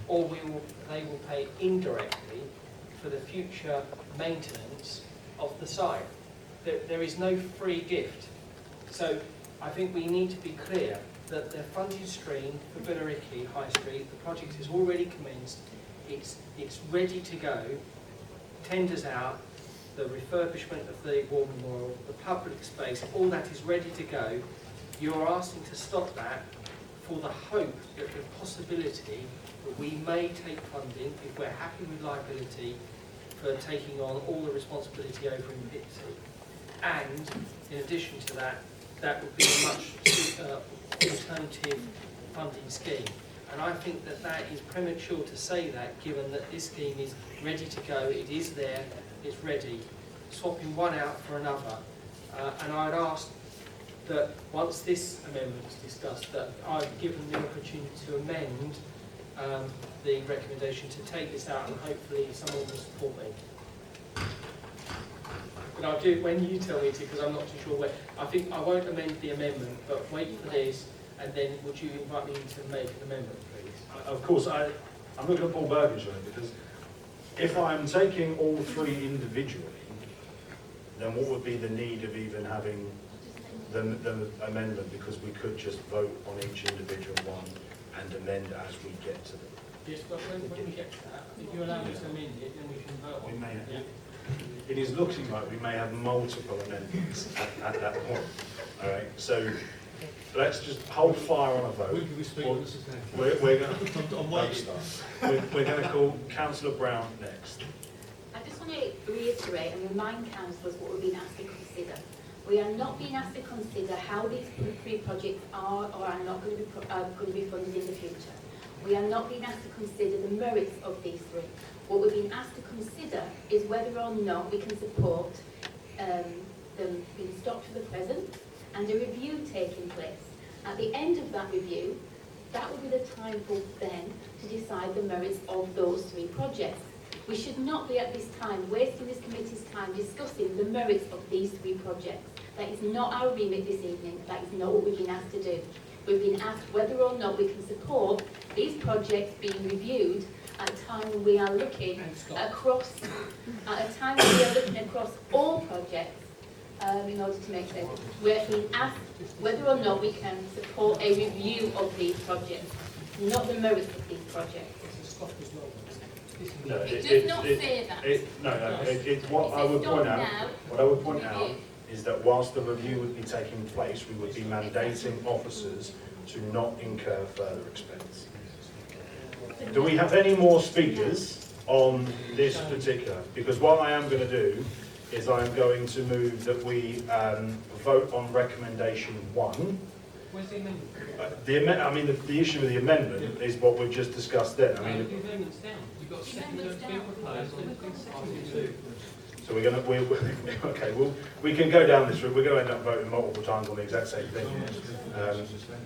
or they will pay indirectly for the future maintenance of the site. There is no free gift. So I think we need to be clear that the funding stream for Billericay High Street, the project is already commenced, it's ready to go, tenders out, the refurbishment of the War Memorial, the public space, all that is ready to go. You are asking to stop that for the hope that the possibility that we may take funding, if we're happy with liability, for taking on all the responsibility over in Pitsy. And in addition to that, that would be a much alternative funding scheme. And I think that that is premature to say that, given that this scheme is ready to go, it is there, it's ready, swapping one out for another. And I'd ask that once this amendment is discussed, that I've given the opportunity to amend the recommendation to take this out, and hopefully someone will support me. But I'll do it when you tell me to, because I'm not too sure where. I think I won't amend the amendment, but wait for this, and then would you invite me to make an amendment, please? Of course, I'm not going to pull Burgage on it, because if I'm taking all three individually, then what would be the need of even having the amendment, because we could just vote on each individual one and amend as we get to them. Yes, but when we get to that, if you allow me to amend it, then we can vote on it. It is looking like we may have multiple amendments at that point. All right, so let's just hold fire on a vote. We're going to call Councillor Brown next. I just want to reiterate and remind councillors what we've been asked to consider. We are not being asked to consider how these three projects are or are not going to be funded in the future. We are not being asked to consider the merits of these three. What we're being asked to consider is whether or not we can support them being stopped for the present and a review taking place. At the end of that review, that will be the time for then to decide the merits of those three projects. We should not be at this time wasting this committee's time discussing the merits of these three projects. That is not our remit this evening. That is not what we've been asked to do. We've been asked whether or not we can support these projects being reviewed at a time when we are looking across, all projects in order to make sense. We're being asked whether or not we can support a review of these projects, not the merits of these projects. This is No, It does not say that. What I It says would point stop out, now. what I would point Review. out is that whilst the review would be taking place, we would be mandating officers to not incur further expense. Do we have any more speakers on this particular? Because what I am going to do is I am going to move that we vote on recommendation 1. Where's the amendment? The issue with the amendment is what we've just discussed then. The amendment's down. You've got a second amendment's bill down. proposed and it's been seconded. So we can go down this route. We're going to end up voting multiple times on the exact same thing.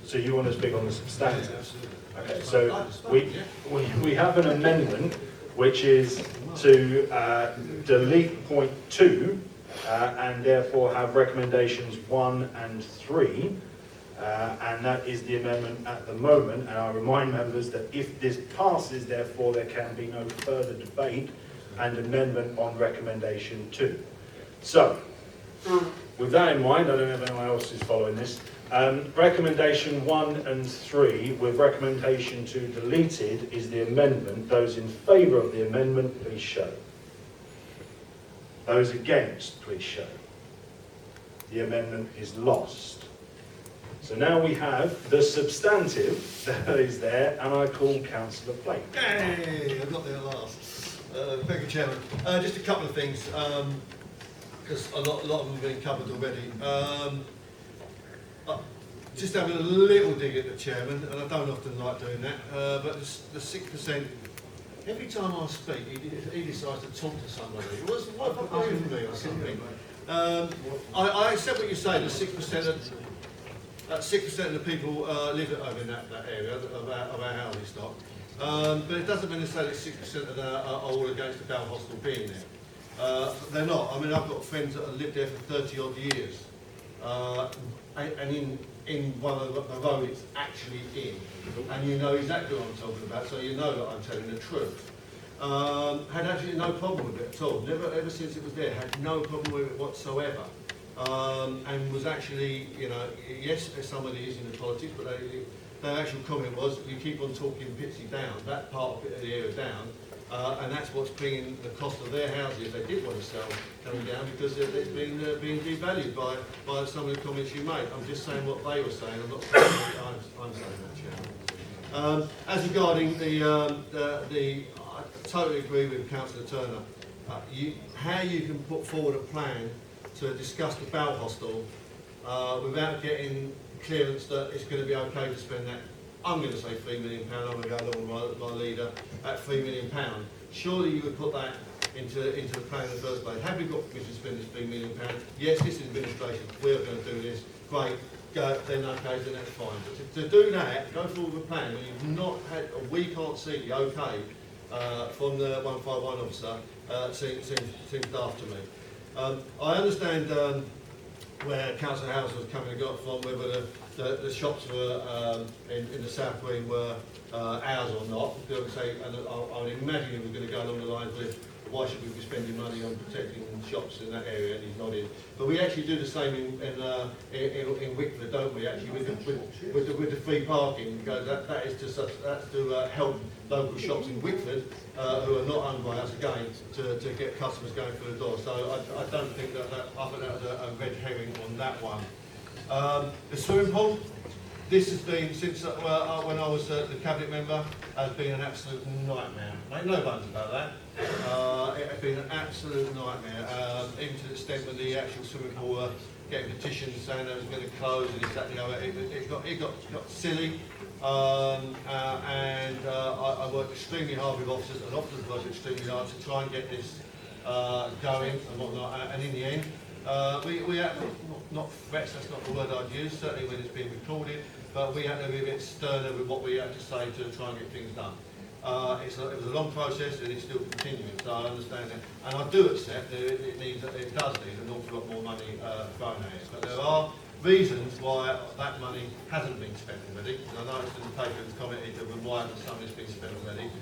So you want to speak on the substantive? Okay. So we have an amendment which is to delete point 2 and therefore have recommendations 1 and 3. And that is the amendment at the moment. And I remind members that if this passes, therefore there can be no further debate and amendment on recommendation 2. So, with that in mind, I don't know if anyone else is following this. Recommendation 1 and 3, with recommendation 2 deleted, is the amendment. Those in favour of the amendment, please show. Those against, please show. The amendment is lost. So now we have the substantive that is there, and I call Councillor Blake. Hey, I got there last. Thank you, Chairman. Just a couple of things, because a lot of them have been covered already. Just having a little dig at the Chairman, and I don't often like doing that, but the 6%, every time I speak, he decides to talk to somebody. What if I for me or something? I accept what you say, the 6% of the people live over in that area of our housing stock. But it doesn't mean to say that 6% of them are all against the Bell Hostel being there. They're not. I mean, I've got friends that have lived there for 30 odd years. And in one of the road it's actually in. And you know exactly what I'm talking about, so you know that I'm telling the truth. Had actually no problem with it at all. Never, ever since it was there, had no problem with it whatsoever. And was actually, you know, yes, somebody is in the politics, but their actual comment was, you keep on talking Pitsy down, that part of the area down, and that's what's bringing the cost of their houses, if they did want to sell, coming down, because it's being devalued by some of the comments you made. I'm just saying what they were saying, I'm not saying what I'm saying that, Chairman. As regarding I totally agree with Councillor Turner. How you can put forward a plan to discuss the Bell Hostel without getting clearance that it's going to be okay to spend that, I'm going to say £3 million, I'm going to go along with my leader, at £3 million. Surely you would put that into the plan in the first place. Have we got permission to spend this £3 million? Yes, this is administration, we're going to do this, great, go, then okay, then that's fine. But to do that, go forward with a plan when you've not had, or we can't see the okay from the 151 officer, seems daft to me. I understand where Councillor Howes was coming and got from, whether the shops were in the South Green were ours or not. Because I would imagine it was going to go along the lines with why should we be spending money on protecting shops in that area, and he's nodded. But we actually do the same in Wickford, don't we? Actually, with the free parking, because that is to help local shops in Wickford who are not owned by us again to get customers going through the door. So I don't think that I think that was a red herring on that one. The swimming pool. This has been, since when I was the cabinet member, has been an absolute nightmare. Make no bones about that. It has been an absolute nightmare, even to the extent that the actual swimming pool were getting petitions saying it was going to close and exactly how it got silly. And I worked extremely hard with officers, and officers worked extremely hard to try and get this going and whatnot. And in the end, we had, not threats, that's not the word I'd use, certainly when it's being recorded, but we had to be a bit sterner with what we had to say to try and get things done. It was a long process and it's still continuing, so I understand that. And I do accept that it does need an awful lot more money thrown at it. But there are reasons why that money hasn't been spent already. And I noticed in the paper it was commented that why hasn't some of this been spent already.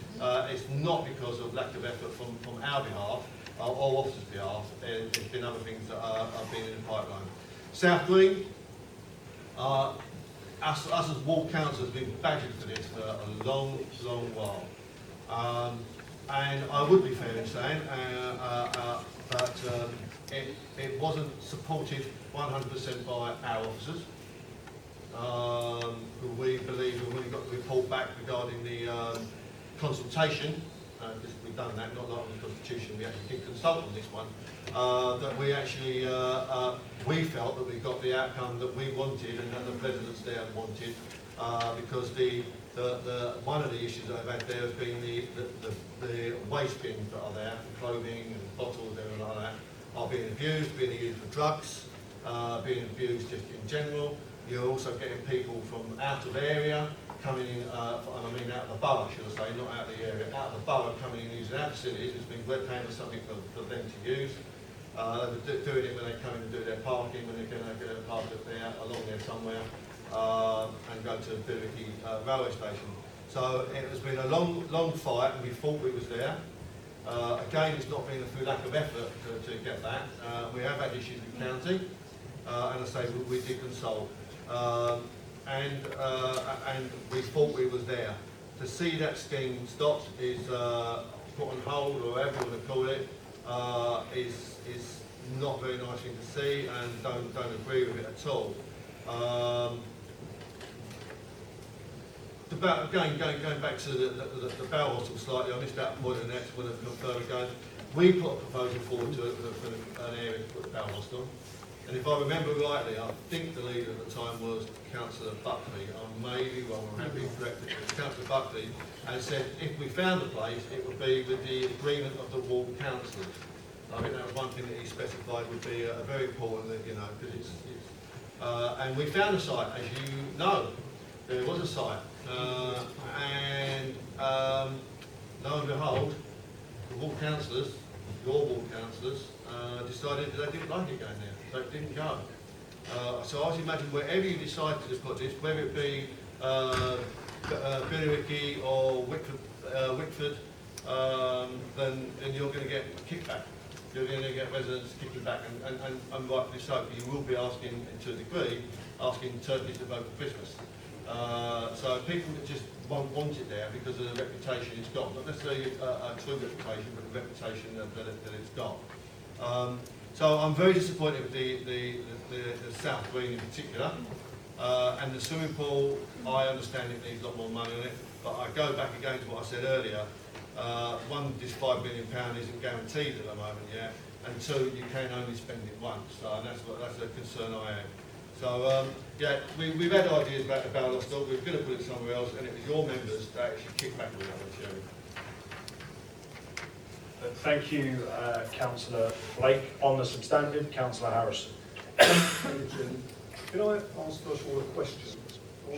It's not because of lack of effort from our behalf, or officers' behalf. There's been other things that have been in the pipeline. South Green, us as ward council have been badgered for this for a long, long while. and I would be fair in saying that it wasn't supported 100% by our officers. Who we believe when we got the report back regarding the consultation, because we've done that, not like on the Constitution, we actually did consult on this one, that we actually, we felt that we got the outcome that we wanted and that the residents there wanted, because one of the issues that I've had there has been the waste bins that are there, clothing and bottles and everything like that, are being used for drugs, being abused just in general. You're also getting people from out of area coming in, I mean out of the borough, should I say, not out of the area, out of the borough coming in using our facilities. It's been paying for something for them to use. They were doing it when they come in and do their parking, when they're going to go park up there, along there somewhere, and go to Billericay railway station. So it has been a long fight, and we thought we was there. Again, it's not been through lack of effort to get that. We have had issues with county, and I say we did consult. And we thought we was there. To see that scheme stopped is put on hold, or whatever you want to call it, is not a very nice thing to see, and don't agree with it at all. Going back to the Bell Hospital slightly, I missed that point in the next one a little further ago. We put a proposal forward for an area to put the Bell Hospital. And if I remember rightly, I think the leader at the time was Councillor Buckley. I may be wrong, I'm happy to correct it. Councillor Buckley, and said if we found a place, it would be with the agreement of the ward councillors. I think that was one thing that he specified would be very important, that, you know, because it's and we found a site, as you know, there was a site, and lo and behold, the ward councillors, your ward councillors, decided that they didn't like it going there. So it didn't go. So I was imagining wherever you decide to put this, whether it be Billericay or Wickford, then you're going to get kickback. You're going to get residents kicking back, and rightfully so. You will be asking, to a degree, asking turkeys to vote for Christmas. So people that just won't want it there because of the reputation it's got, not necessarily a true reputation, but the reputation that it's got. So I'm very disappointed with the South Green in particular, and the swimming pool. I understand it needs a lot more money on it, but I go back again to what I said earlier. One, this £5 million isn't guaranteed at the moment yet, and two, you can only spend it once, and that's a concern I have. So yeah, we've had ideas about the Bell Hospital. We're going to put it somewhere else, and it was your members that actually kicked back on that one, Chairman. Thank you, Councillor Blake. On the substantive, Councillor Harrison. Can I ask first of all a question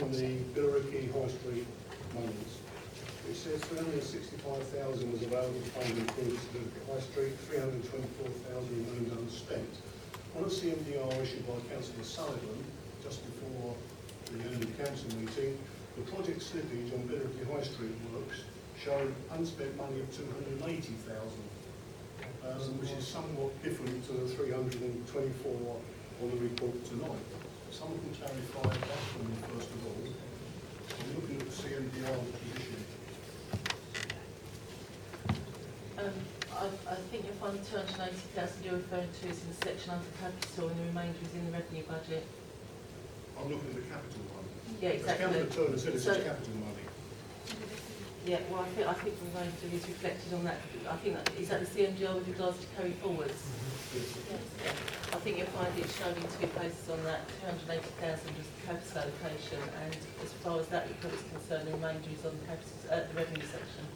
on the Billericay High Street monies? It says 365,000 was available funding for Billericay High Street, 324,000 remains unspent. On a CMDR issued by Councillor Sullivan just before the end of the council meeting, the project slippage on Billericay High Street works showed unspent money of 280,000, which is somewhat different to the 324 on the report tonight. Someone can clarify that for me first of all. I'm looking at the CMDR position. I think you'll find the 280,000 you're referring to is in the section under capital, and the remainder is in the revenue budget. I'm looking at the capital one. Yeah, exactly. Councillor Turner said it's capital money. Yeah, well, I think the remainder is reflected on that. I think that is that the CMDR with regards to carry forwards. Yes. Yeah. I think you'll find it shown in two places on that. 280,000 is the capital allocation, and as far as that report is concerned, the remainder is on the capital, the revenue section.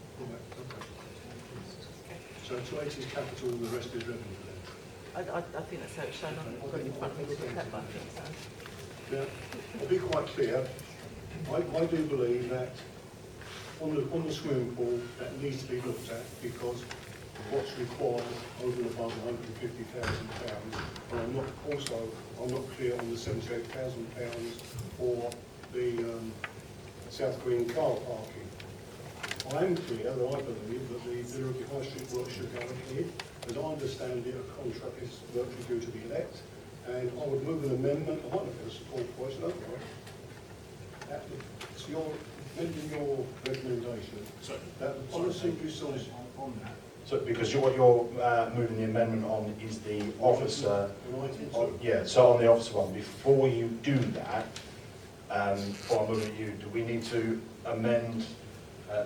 So 280 is capital and the rest is revenue then? I think that's how it's shown on the in front of me to look at, but I think so. Now, I'll be quite clear. I do believe that on the swimming pool that needs to be looked at because of what's required over and above £150,000. And I'm not clear on the £78,000 for the South Green car parking. I am clear that I believe that the Billericay High Street work should go ahead. As I understand it, a contract is virtually due to be let, and I would move an amendment. I might not get a support voice, don't I? It's amending your recommendation that the policy resource on that. So, because what you're moving the amendment on is the officer, yeah, so on the officer one, before you do that, before I'm moving at you, do we need to amend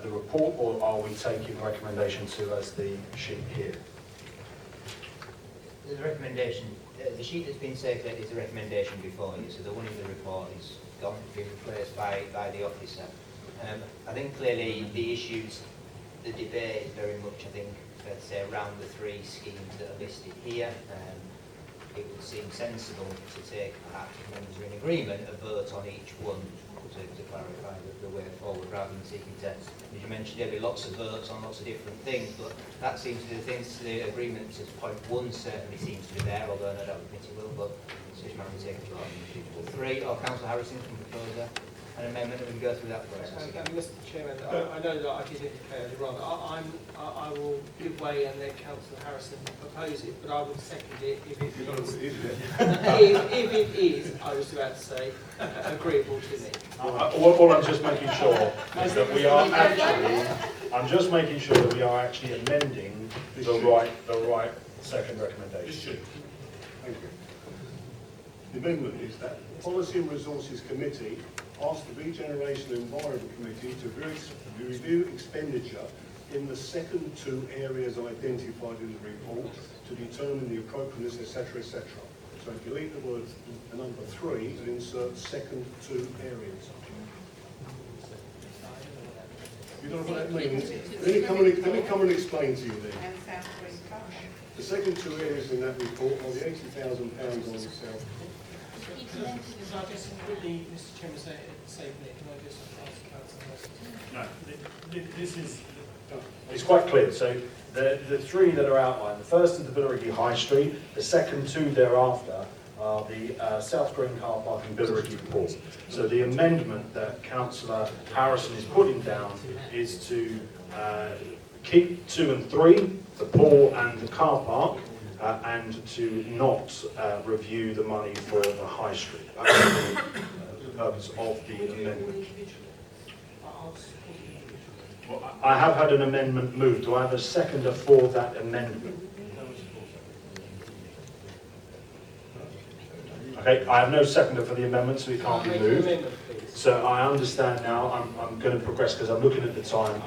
the report, or are we taking recommendation 2 as the sheet here? The recommendation, the sheet that's been circulated is a recommendation before you, so the one in the report is gone, been replaced by the officer. I think clearly the issues, the debate is very much, I think, let's say, around the 3 schemes that are listed here. It would seem sensible to take, perhaps, if members are in agreement, a vote on each one to clarify the way forward, rather than seeking to, as you mentioned, there'll be lots of votes on lots of different things, but that seems to be the things, the agreement to point 1 certainly seems to be there, although no doubt the committee will, but decision might be taken to vote. 3, or Councillor Harrison can propose an amendment, and we can go through that process again. Mr. Chairman, I know that I did indicate earlier on, I will give way and let Councillor Harrison propose it, but I will second it if it is, I was about to say, agreeable to me. All I'm just making sure is that we are actually, I'm just making sure that we are actually amending the right second recommendation. Thank you. The amendment is that the Policy and Resources Committee asks the Regeneration and Environment Committee to review expenditure in the second 2 areas identified in the report to determine the appropriateness, etc., etc. So delete the word number 3 and insert second 2 areas. You don't know what that means? Let me come and explain to you then. The second 2 areas in that report are the £80,000 on the south. Can I just quickly, Mr. Chairman, say there, can I just ask Councillor Harrison? No, this is, It's quite clear. So the 3 that are outlined, the first is the Billericay High Street, the second 2 thereafter are the South Green Car Park and Billericay Port. So the amendment that Councillor Harrison is putting down is to keep 2 and 3, the pool and the car park, and to not review the money for the High Street. That's the purpose of the amendment. Well, I have had an amendment moved. Do I have a seconder for that amendment? Okay, I have no seconder for the amendment, so it can't be moved. So I understand now. I'm going to progress because I'm looking at the time.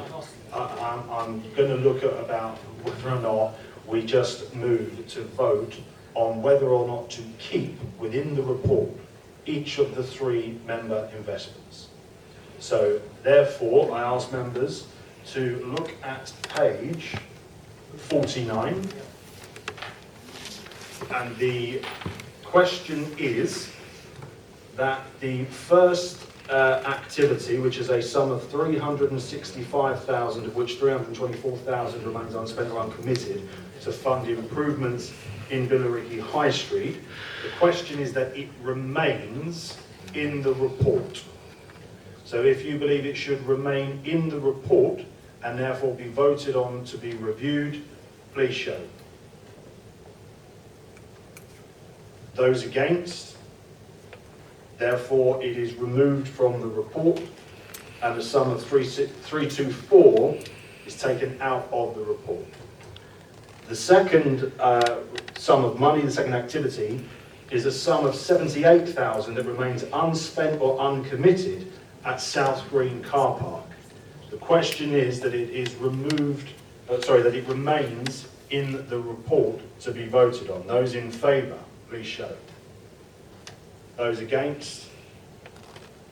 I'm going to look at about whether or not we just move to vote on whether or not to keep within the report each of the 3 member investments. So therefore, I ask members to look at page 49, and the question is that the first activity, which is a sum of 365,000, of which 324,000 remains unspent or uncommitted, to fund improvements in Billericay High Street. The question is that it remains in the report. So if you believe it should remain in the report and therefore be voted on to be reviewed, please show. Those against? Therefore, it is removed from the report, and the sum of 324 is taken out of the report. The second sum of money, the second activity, is a sum of 78,000 that remains unspent or uncommitted at South Green Car Park. The question is that it is removed, that it remains in the report to be voted on. Those in favour, please show. Those against?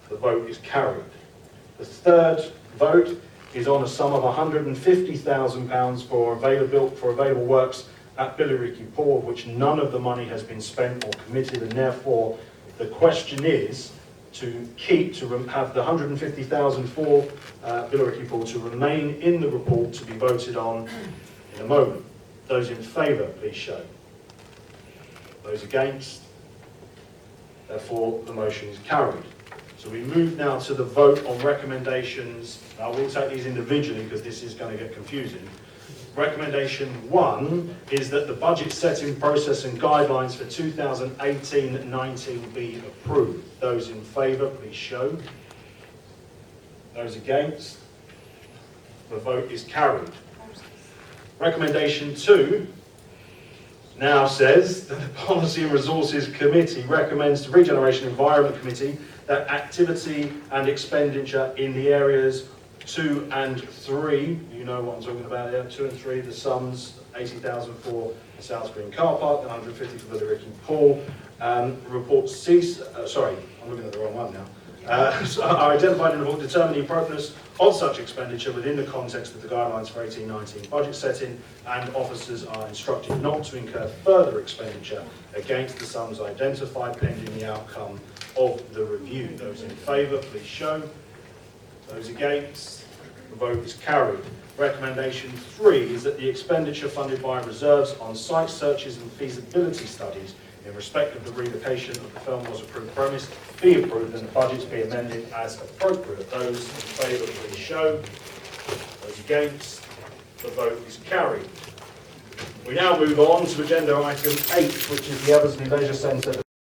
The vote is carried. The third vote is on a sum of £150,000 for available works at Billericay Pool, of which none of the money has been spent or committed, and therefore the question is to have the £150,000 for Billericay Pool to remain in the report to be voted on in a moment. Those in favour, please show. Those against? Therefore, the motion is carried. So we move now to the vote on recommendations. I will take these individually because this is going to get confusing. Recommendation 1 is that the budget setting process and guidelines for 2018-19 be approved. Those in favour, please show. Those against? The vote is carried. Recommendation 2 now says that the Policy and Resources Committee recommends to Regeneration Environment Committee that activity and expenditure in the areas 2 and 3, you know what I'm talking about here, 2 and 3, the sums, 80,000 for the South Green car park, 150 for the Ricky Pool, report cease, sorry, I'm looking at the wrong one now, are identified in the book determining the appropriateness of such expenditure within the context of the guidelines for 18-19 budget setting, and officers are instructed not to incur further expenditure against the sums identified pending the outcome of the review. Those in favour, please show. Those against, the vote is carried. Recommendation 3 is that the expenditure funded by reserves on site searches and feasibility studies in respect of the relocation of the Felmore's approved premise be approved and the budgets be amended as appropriate. Those in favour, please show. Those against, the vote is carried. We now move on to agenda item 8, which is the Eversley Leisure Centre